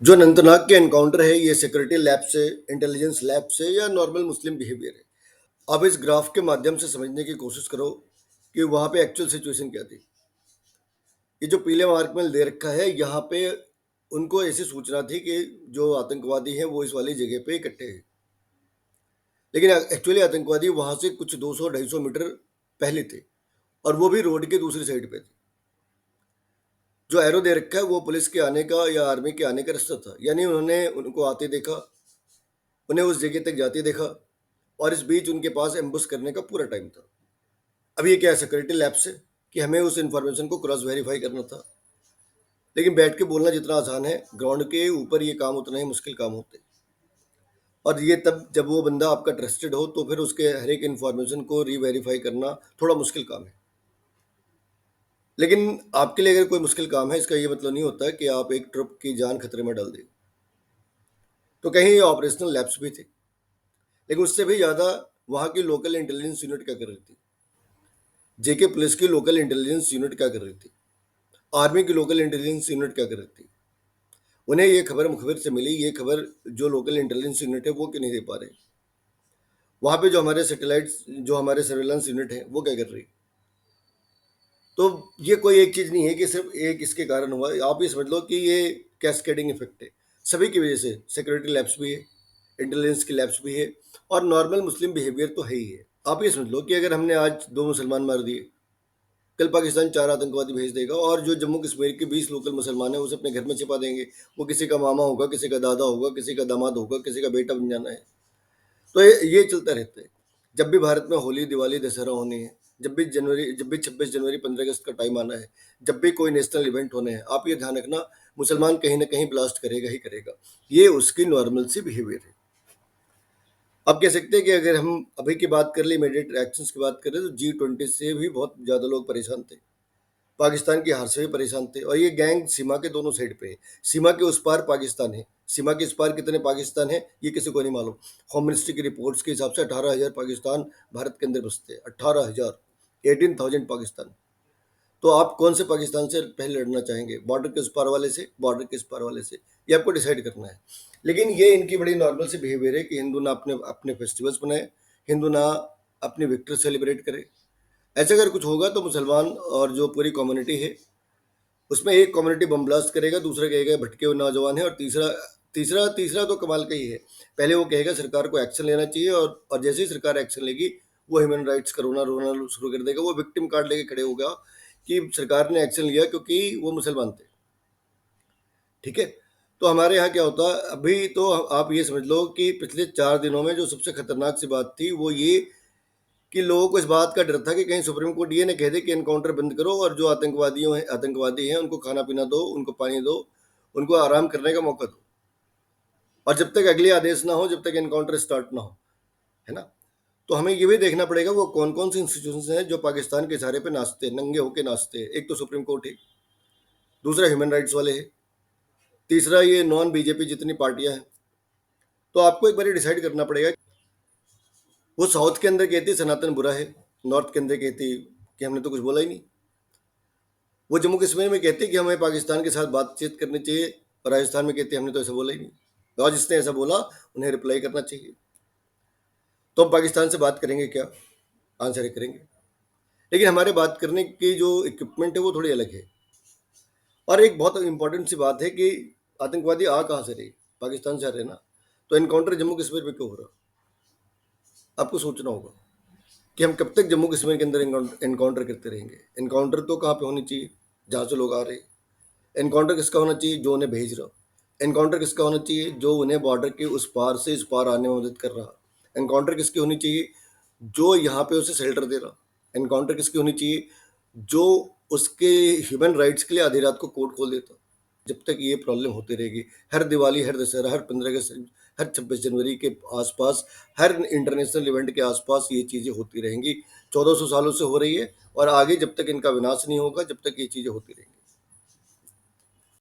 जो अनंतनाग के एनकाउंटर है ये सिक्योरिटी लैब से, इंटेलिजेंस लैब से या नॉर्मल मुस्लिम बिहेवियर है। अब इस ग्राफ के माध्यम से समझने की कोशिश करो कि वहाँ पे एक्चुअल सिचुएशन क्या थी। ये जो पीले मार्क में दे रखा है यहाँ पे उनको ऐसी सूचना थी कि जो आतंकवादी हैं वो इस वाली जगह पे इकट्ठे हैं। लेकिन एक्चुअली आतंकवादी वहाँ से कुछ 200-250 मीटर पहले थे और वो भी रोड के दूसरी साइड पे थे। जो एरो दे रखा है वो पुलिस के आने का या आर्मी के आने का रास्ता था, यानी उन्होंने उनको आते देखा, उन्हें उस जगह तक जाते देखा और इस बीच उनके पास एम्बुश करने का पूरा टाइम था। अब ये क्या है, सिक्योरिटी लैब से कि हमें उस इन्फॉर्मेशन को क्रॉस वेरीफाई करना था। लेकिन बैठ के बोलना जितना आसान है, ग्राउंड के ऊपर ये काम उतना ही मुश्किल काम होते हैं। और ये तब जब वो बंदा आपका ट्रस्टेड हो तो फिर उसके हर एक इन्फॉर्मेशन को रीवेरीफाई करना थोड़ा मुश्किल काम है। लेकिन आपके लिए अगर कोई मुश्किल काम है, इसका ये मतलब नहीं होता कि आप एक ट्रुप की जान खतरे में डाल दें। तो कहीं ऑपरेशनल लैब्स भी थे, लेकिन उससे भी ज़्यादा वहाँ की लोकल इंटेलिजेंस यूनिट क्या कर रही थी। जेके पुलिस की लोकल इंटेलिजेंस यूनिट क्या कर रही थी, आर्मी की लोकल इंटेलिजेंस यूनिट क्या कर रही थी। उन्हें ये खबर मुखबिर से मिली, ये खबर जो लोकल इंटेलिजेंस यूनिट है वो क्यों नहीं दे पा रहे। वहाँ पे जो हमारे सैटेलाइट्स, जो हमारे सर्वेलेंस यूनिट है वो क्या कर रही। तो ये कोई एक चीज़ नहीं है कि सिर्फ एक इसके कारण हुआ। आप ये समझ लो कि ये कैस्केडिंग इफेक्ट है, सभी की वजह से। सिक्योरिटी लैब्स भी है, इंटेलिजेंस की लैब्स भी है और नॉर्मल मुस्लिम बिहेवियर तो है ही है। आप ये समझ लो कि अगर हमने आज 2 मुसलमान मार दिए, कल पाकिस्तान 4 आतंकवादी भेज देगा और जो जम्मू कश्मीर के 20 लोकल मुसलमान हैं उसे अपने घर में छिपा देंगे। वो किसी का मामा होगा, किसी का दादा होगा, किसी का दामाद होगा, किसी का बेटा बन जाना है। तो ये चलता रहता है। जब भी भारत में होली, दिवाली, दशहरा होनी है, जब भी 26 जनवरी, 15 अगस्त का टाइम आना है, जब भी कोई नेशनल इवेंट होने हैं, आप ये ध्यान रखना, मुसलमान कहीं ना कहीं ब्लास्ट करेगा ही करेगा। ये उसकी नॉर्मल सी बिहेवियर है। आप कह सकते हैं कि अगर हम अभी की बात कर ले, इमीडिएट रिएक्शंस की बात करें, तो G20 से भी बहुत ज़्यादा लोग परेशान थे। पाकिस्तान की हार से भी परेशान थे और ये गैंग सीमा के दोनों साइड पे है। सीमा के उस पार पाकिस्तान है, सीमा के इस पार कितने पाकिस्तान है ये किसी को नहीं मालूम। होम मिनिस्ट्री की रिपोर्ट्स के हिसाब से 18,000 पाकिस्तान भारत के अंदर बसते हैं। 18,000, 18,000 पाकिस्तान। तो आप कौन से पाकिस्तान से पहले लड़ना चाहेंगे, बॉर्डर के उस पार वाले से, बॉर्डर के इस पार वाले से, ये आपको डिसाइड करना है। लेकिन ये इनकी बड़ी नॉर्मल सी बिहेवियर है कि हिंदू ना अपने अपने फेस्टिवल्स बनाए, हिंदू ना अपनी विक्ट्री सेलिब्रेट करे। ऐसा अगर कुछ होगा तो मुसलमान और जो पूरी कम्युनिटी है उसमें एक कम्युनिटी बम ब्लास्ट करेगा, दूसरा कहेगा भटके हुए नौजवान है और तीसरा तीसरा तीसरा तो कमाल का ही है। पहले वो कहेगा सरकार को एक्शन लेना चाहिए और जैसे ही सरकार एक्शन लेगी वो ह्यूमन राइट्स का रोना रोना शुरू कर देगा। वो विक्टिम कार्ड लेके खड़े होगा कि सरकार ने एक्शन लिया क्योंकि वो मुसलमान थे। ठीक है। तो हमारे यहाँ क्या होता है अभी, तो आप ये समझ लो कि पिछले 4 दिनों में जो सबसे खतरनाक सी बात थी वो ये कि लोगों को इस बात का डर था कि कहीं सुप्रीम कोर्ट ये ना कह दे कि एनकाउंटर बंद करो और जो आतंकवादी हैं उनको खाना पीना दो, उनको पानी दो, उनको आराम करने का मौका दो। और जब तक अगले आदेश ना हो, जब तक एनकाउंटर स्टार्ट ना हो, है ना। तो हमें ये भी देखना पड़ेगा वो कौन कौन सी इंस्टीट्यूशन हैं जो पाकिस्तान के इशारे पे नाचते, नंगे होके नाचते हैं। एक तो सुप्रीम कोर्ट है, दूसरा ह्यूमन राइट्स वाले है, तीसरा ये नॉन बीजेपी जितनी पार्टियां हैं। तो आपको एक बार डिसाइड करना पड़ेगा। वो साउथ के अंदर कहती सनातन बुरा है, नॉर्थ के अंदर कहती कि हमने तो कुछ बोला ही नहीं। वो जम्मू कश्मीर में कहते कि हमें पाकिस्तान के साथ बातचीत करनी चाहिए और राजस्थान में कहते हमने तो ऐसा बोला ही नहीं। और जिसने ऐसा बोला उन्हें रिप्लाई करना चाहिए। तो हम पाकिस्तान से बात करेंगे क्या, आंसर ही करेंगे। लेकिन हमारे बात करने की जो इक्विपमेंट है वो थोड़ी अलग है। और एक बहुत इंपॉर्टेंट सी बात है कि आतंकवादी आ कहाँ से रहे, पाकिस्तान से आ रहे ना। तो इनकाउंटर जम्मू कश्मीर में क्यों हो रहा, आपको सोचना होगा कि हम कब तक जम्मू कश्मीर के अंदर इनकाउंटर करते रहेंगे। इनकाउंटर तो कहाँ पे होनी चाहिए, जहाँ से लोग आ रहे हैं। एनकाउंटर किसका होना चाहिए, जो उन्हें भेज रहा। एनकाउंटर किसका होना चाहिए, जो उन्हें बॉर्डर के उस पार से इस पार आने में मदद कर रहा। एनकाउंटर किसकी होनी चाहिए, जो यहाँ पे उसे शेल्टर दे रहा। एनकाउंटर किसकी होनी चाहिए, जो उसके ह्यूमन राइट्स के लिए आधी रात को कोर्ट खोल देता। जब तक ये प्रॉब्लम होती रहेगी, हर दिवाली, हर दशहरा, हर 15 अगस्त, हर 26 जनवरी के आसपास, हर इंटरनेशनल इवेंट के आसपास ये चीज़ें होती रहेंगी। 1400 सालों से हो रही है और आगे जब तक इनका विनाश नहीं होगा जब तक ये चीज़ें होती रहेंगी।